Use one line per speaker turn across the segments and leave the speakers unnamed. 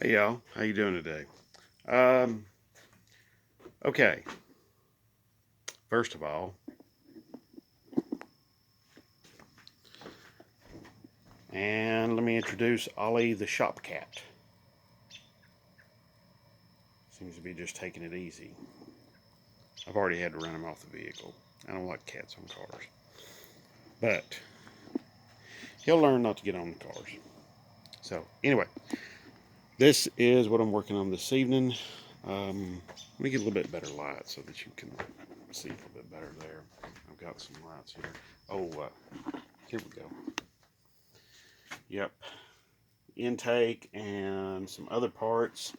Hey y'all, how you doing today? Um, okay, first of all, and let me introduce Ollie the shop cat. Seems to be just taking it easy. I've already had to run him off the vehicle. I don't like cats on cars, but he'll learn not to get on the cars. So anyway, this is what I'm working on this evening. Let me get a little bit better light so that you can see a little bit better there. I've got some lights here. Oh, here we go. Yep, intake and some other parts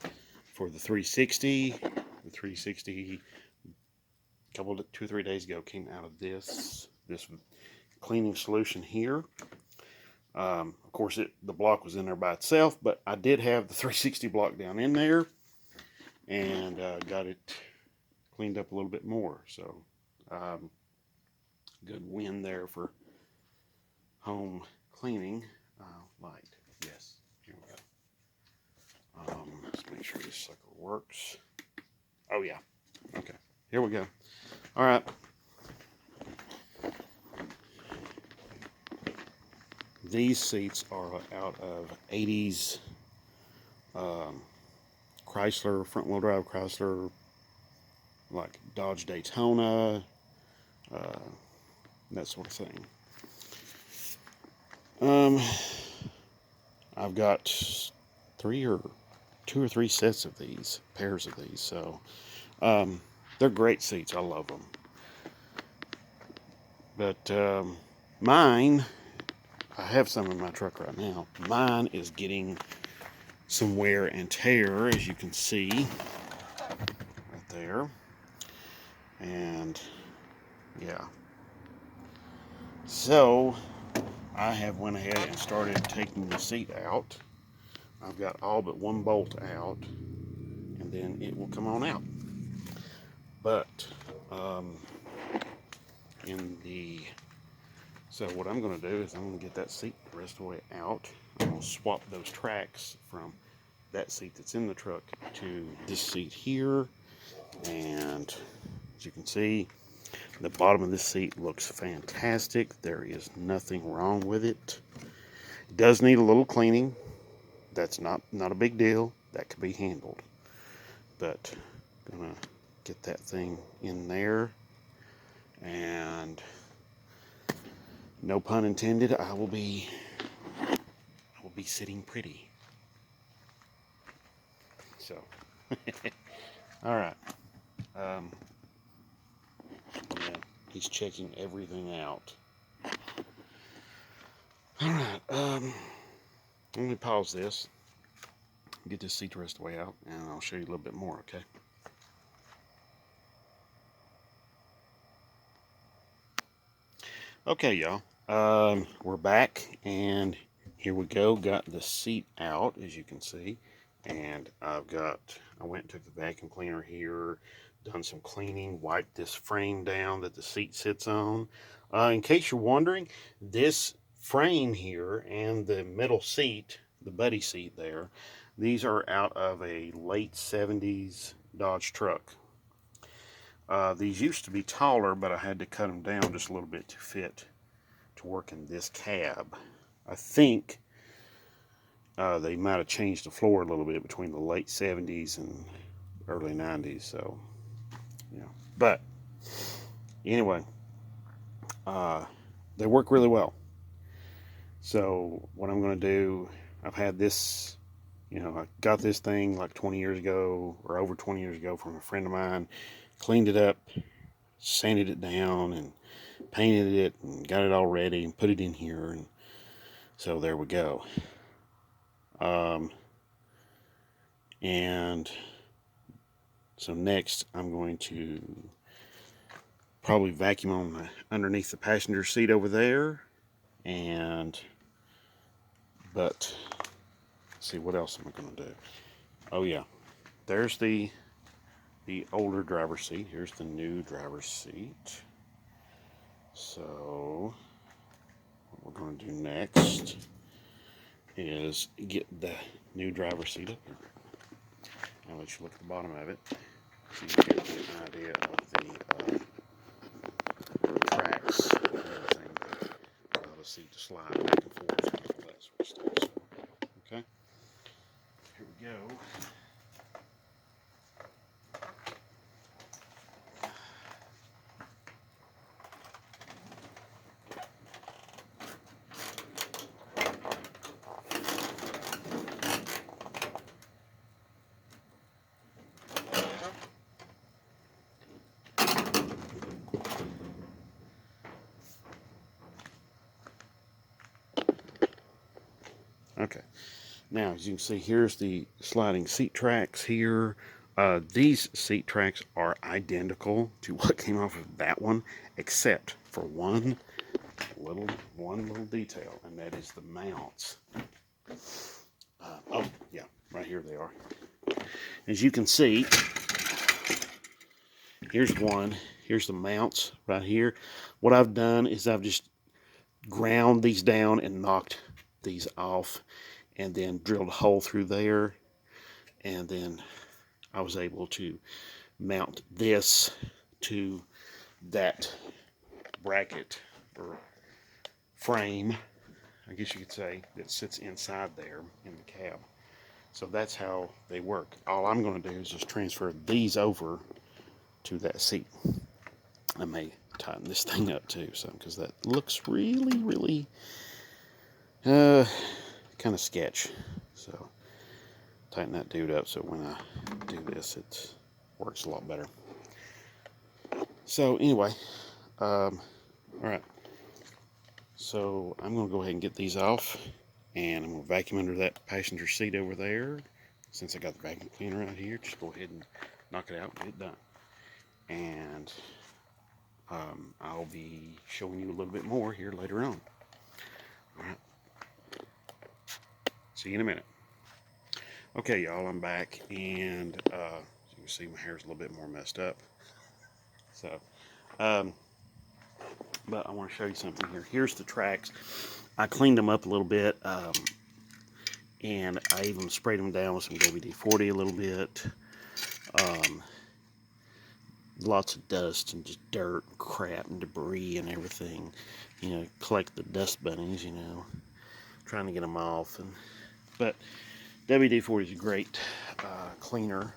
for the 360. The 360, a couple of 2 or 3 days ago, came out of this cleaning solution here. Of course, the block was in there by itself, but I did have the 360 block down in there and got it cleaned up a little bit more. So, good win there for home cleaning. Light, yes. Here we go. Let's make sure this sucker works. Oh yeah. Okay. Here we go. All right. These seats are out of 80s Chrysler, front wheel drive Chrysler, like Dodge Daytona, that sort of thing. I've got two or three sets of these, pairs of these. So they're great seats. I love them. But mine, I have some in my truck right now. Mine is getting some wear and tear, as you can see right there. And yeah. So I have went ahead and started taking the seat out. I've got all but one bolt out, and then it will come on out. But in the so what I'm going to do is I'm going to get that seat the rest of the way out. I'm going to swap those tracks from that seat that's in the truck to this seat here, and as you can see, the bottom of this seat looks fantastic. There is nothing wrong with it. It does need a little cleaning. That's not a big deal. That could be handled. But gonna get that thing in there, and no pun intended, I will be sitting pretty. So, all right. Yeah, he's checking everything out. All right. Let me pause this, get this seat the rest of the way out, and I'll show you a little bit more. Okay. Okay, y'all. We're back, and here we go. Got the seat out, as you can see, and I went and took the vacuum cleaner here, done some cleaning, wiped this frame down that the seat sits on. In case you're wondering, this frame here and the middle seat, the buddy seat there, these are out of a late 70s Dodge truck. These used to be taller, but I had to cut them down just a little bit to fit to work in this cab. I think they might have changed the floor a little bit between the late 70s and early 90s. So, yeah. But anyway, they work really well. So what I'm going to do, I've had this, I got this thing like 20 years ago or over 20 years ago from a friend of mine, cleaned it up, sanded it down, and painted it, and got it all ready, and put it in here, and so there we go. And so next I'm going to probably vacuum on underneath the passenger seat over there, and but let's see, what else am I going to do? Oh yeah, there's the older driver's seat. Here's the new driver's seat. So what we're going to do next is get new driver's seat up here. I'll let you look at the bottom of it so you can get an idea of the tracks and everything that allow the seat to slide back and forth and all that sort of stuff. So, okay, here we go. Okay, now as you can see, here's the sliding seat tracks here. These seat tracks are identical to what came off of that one, except for one little detail, and that is the mounts. Oh yeah, right here they are. As you can see, here's one. Here's the mounts right here. What I've done is I've just ground these down and knocked these off, and then drilled a hole through there, and then I was able to mount this to that bracket or frame, I guess you could say, that sits inside there in the cab. So that's how they work. All I'm going to do is just transfer these over to that seat. I may tighten this thing up too, because that looks really kind of sketch. So tighten that dude up so when I do this, it works a lot better. So anyway, all right. So I'm going to go ahead and get these off, and I'm going to vacuum under that passenger seat over there. Since I got the vacuum cleaner out here, just go ahead and knock it out and get it done. And I'll be showing you a little bit more here later on. All right. See you in a minute. Okay, y'all, I'm back, and as you can see, my hair's a little bit more messed up. So, but I want to show you something here. Here's the tracks. I cleaned them up a little bit, and I even sprayed them down with some WD-40 a little bit. Lots of dust and just dirt and crap and debris and everything. You know, collect the dust bunnies, you know, trying to get them off. But WD-40 is a great cleaner.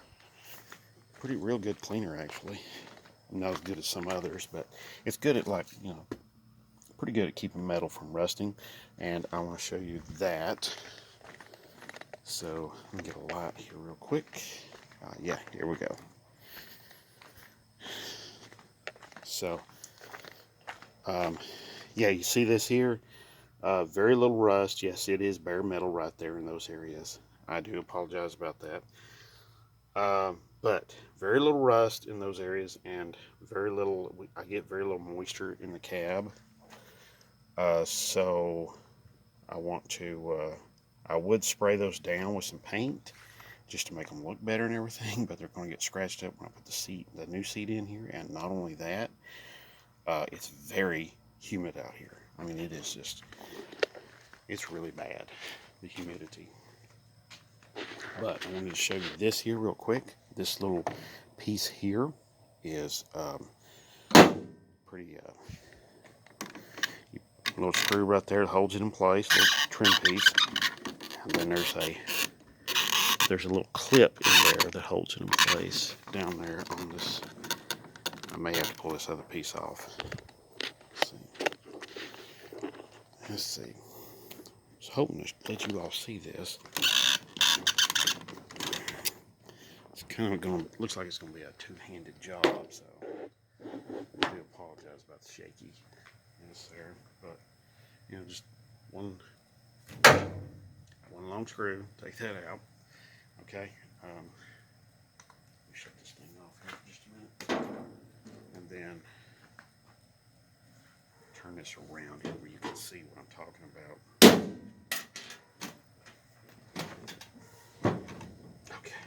Real good cleaner, actually. Not as good as some others, but it's good at, like, you know, pretty good at keeping metal from rusting. And I want to show you that. So let me get a light here real quick. Yeah, here we go. So, yeah, you see this here? Very little rust. Yes, it is bare metal right there in those areas. I do apologize about that. But very little rust in those areas, and I get very little moisture in the cab. So I want to, I would spray those down with some paint just to make them look better and everything, but they're going to get scratched up when I put the new seat in here. And not only that, it's very humid out here. I mean, it is just, it's really bad, the humidity. But I wanted to show you this here real quick. This little piece here is pretty, little screw right there that holds it in place, little trim piece. And then there's a little clip in there that holds it in place down there on this. I may have to pull this other piece off. Let's see. I was hoping to let you all see this. It's kind of looks like it's going to be a two-handed job, so I do apologize about the shakiness there. But, you know, just one long screw, take that out. Okay, let me shut this thing off here for just a minute, and then turn this around here where you can see what I'm talking about. Okay.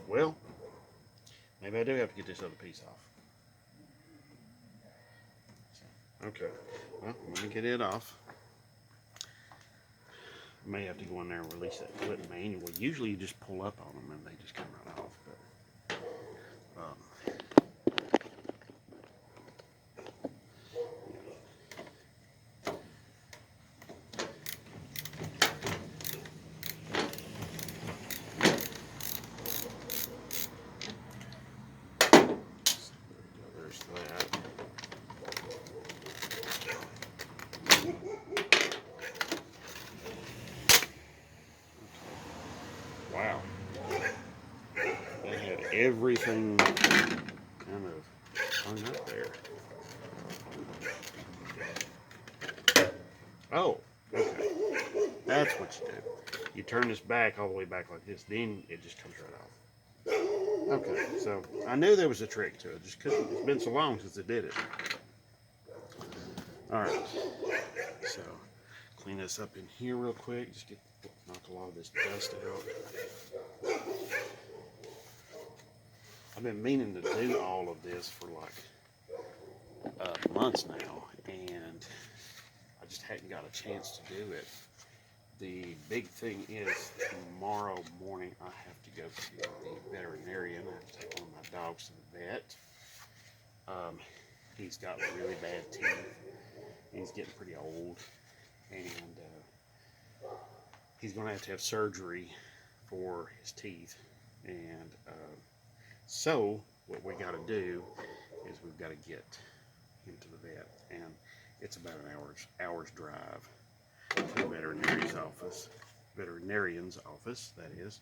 Well, maybe I do have to get this other piece off. Okay, well, let me get it off. May have to go in there and release that clip manually. Usually you just pull up on them and they just come right off. But, there's that. Wow. They had everything kind of hung up there. Oh, okay. That's what you do. You turn this back all the way back like this, then it just comes right off. Okay, so I knew there was a trick to it, just because it's been so long since I did it. All right, so clean this up in here real quick. Just knock a lot of this dust out. I've been meaning to do all of this for like months now, and I just hadn't got a chance to do it. The big thing is tomorrow morning I have to go to the veterinarian. I have to take one of my dogs to the vet. He's got really bad teeth. He's getting pretty old, and he's going to have surgery for his teeth. And so what we got to do is we've got to get him to the vet, and it's about an hour's drive to the veterinarian's office, that is.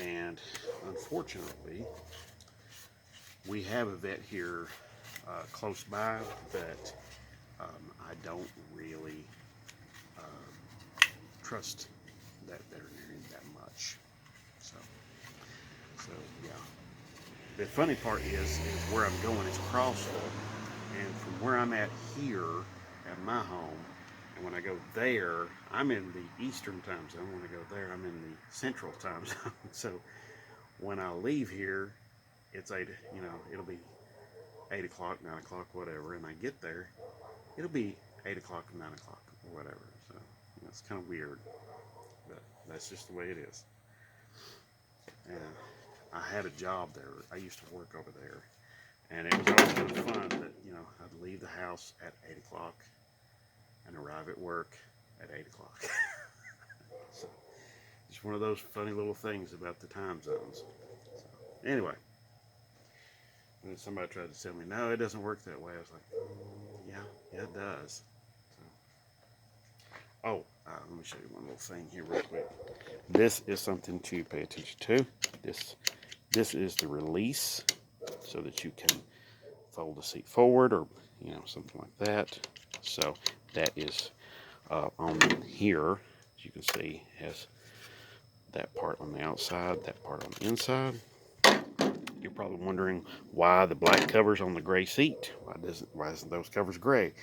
And unfortunately, we have a vet here close by, but I don't really trust that veterinarian that much. So yeah. The funny part is where I'm going is Crossville, and from where I'm at here at my home, and when I go there, I'm in the Eastern time zone. When I go there, I'm in the Central time zone. So when I leave here, it's it'll be 8 o'clock, 9 o'clock, whatever, and I get there, it'll be 8 o'clock, 9 o'clock, or whatever. So it's kind of weird, but that's just the way it is. And I had a job there. I used to work over there, and it was always kind of fun that I'd leave the house at 8 o'clock and arrive at work at 8 o'clock. So it's one of those funny little things about the time zones. So, anyway, and somebody tried to tell me, no, it doesn't work that way. I was like, yeah, it does. So, let me show you one little thing here real quick. This is something to pay attention to. This is the release so that you can fold the seat forward, or something like that. So that is on here, as you can see, has that part on the outside, that part on the inside. You're probably wondering why the black covers on the gray seat. Why isn't those covers gray?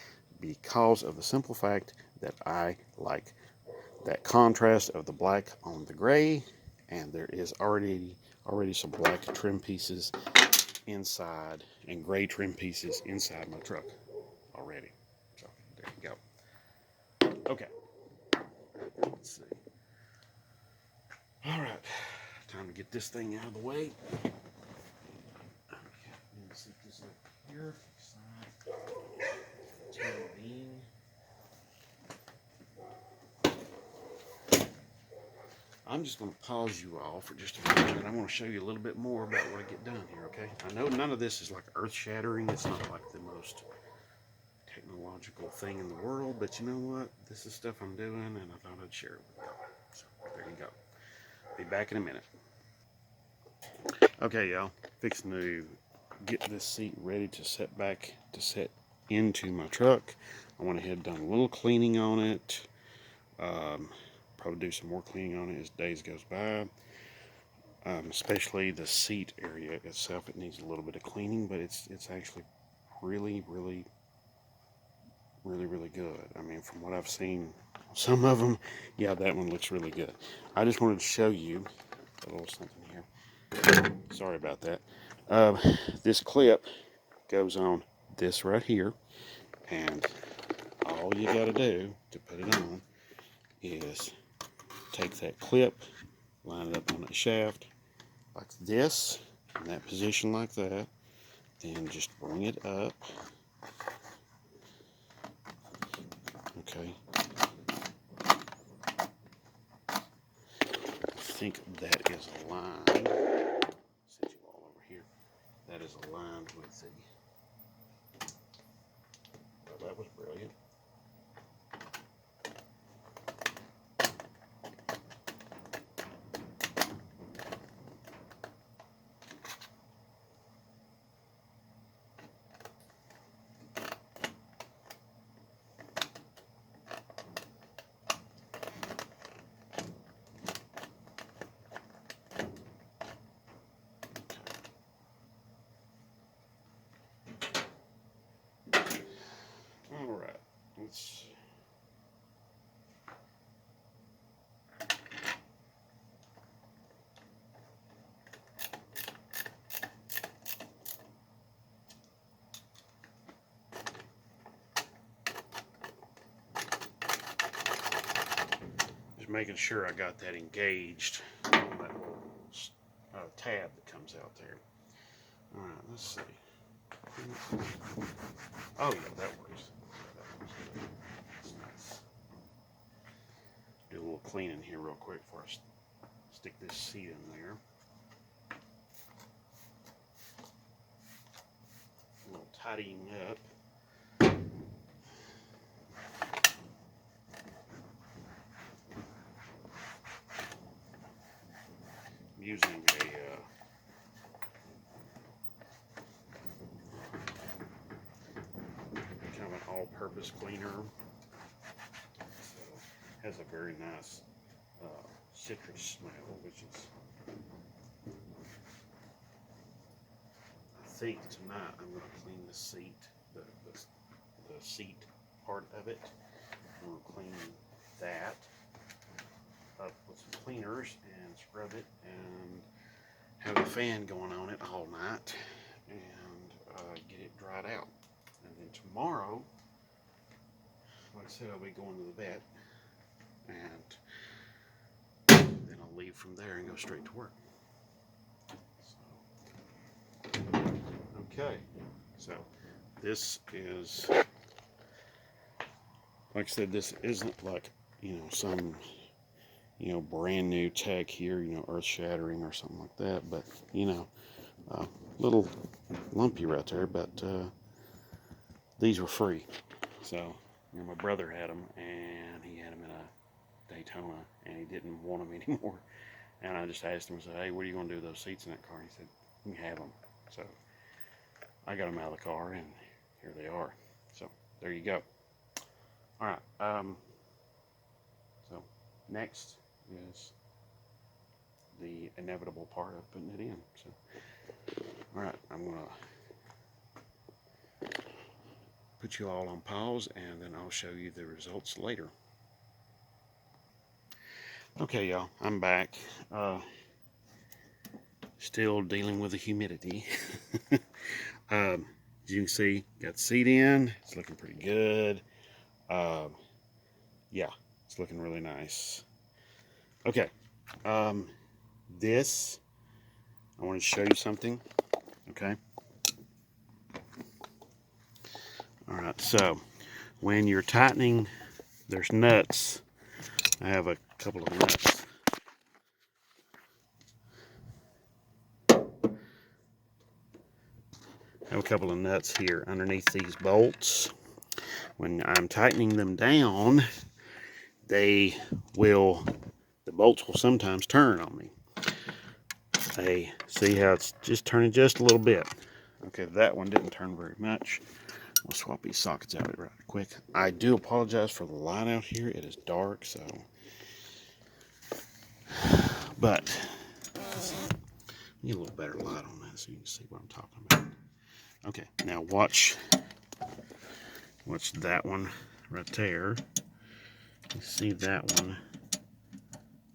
Because of the simple fact that I like that contrast of the black on the gray, and there is already some black trim pieces inside and gray trim pieces inside my truck already. So there you go. Okay, let's see. All right, time to get this thing out of the way. Set this up here. I'm just going to pause you all for just a minute, and I want to show you a little bit more about what I get done here, okay? I know none of this is like earth-shattering. It's not like the most technological thing in the world, but you know what? This is stuff I'm doing, and I thought I'd share it with y'all. So there you go. Be back in a minute. Okay, y'all. Fixing to get this seat ready to set into my truck. I went ahead and done a little cleaning on it. Probably do some more cleaning on it as days goes by. Especially the seat area itself, it needs a little bit of cleaning, but it's actually really good. I mean, from what I've seen, some of them, yeah, that one looks really good. I just wanted to show you a little something here. Sorry about that. This clip goes on this right here, And all you got to do to put it on is take that clip, line it up on that shaft like this, in that position like that, then just bring it up. Okay. I think that is aligned. Set you all over here. That is aligned with the. Well, that was brilliant. All right, let's. Just making sure I got that engaged on that little tab that comes out there. All right, let's see. Oh yeah, that works. That's nice. Do a little cleaning here real quick before I stick this seat in there. A little tidying up. I'm using a kind of an all-purpose cleaner. So it has a very nice citrus smell, which is. I think tonight I'm going to clean the seat, the seat part of it. I'm going to clean that up with some cleaners and scrub it and have the fan going on it all night and get it dried out. And then tomorrow, like I said, I'll be going to the vet, and then I'll leave from there and go straight to work. Okay, so this is, like I said, this isn't like, some, brand new tech here, earth shattering or something like that, but, a little lumpy right there, but these were free. So, my brother had them, and he had them in a Daytona, and he didn't want them anymore. And I just asked him, I said, hey, what are you going to do with those seats in that car? And he said, you can have them. So I got them out of the car, and here they are. So there you go. All right. So next is the inevitable part of putting it in. So, all right, I'm gonna put you all on pause, and then I'll show you the results later. Okay, y'all, I'm back. Still dealing with the humidity. As you can see, got the seat in. It's looking pretty good. Yeah, it's looking really nice. Okay, this, I want to show you something. Okay. All right, so when you're tightening, there's nuts. I have a couple of nuts. I have a couple of nuts here underneath these bolts. When I'm tightening them down, the bolts will sometimes turn on me. Hey, see how it's just turning just a little bit. Okay, that one didn't turn very much. We'll swap these sockets out right quick. I do apologize for the light out here. It is dark, so. But need a little better light on that so you can see what I'm talking about. Okay, now watch that one right there. You see that one?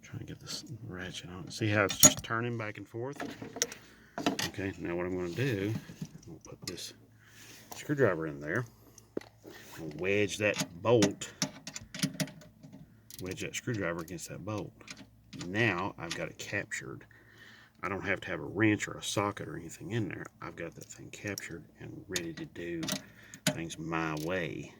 Trying to get this ratchet on. See how it's just turning back and forth? Okay, now what I'm going to do, I'm going to put this screwdriver in there. wedge that bolt, wedge that screwdriver against that bolt. Now I've got it captured. I don't have to have a wrench or a socket or anything in there. I've got that thing captured and ready to do things my way.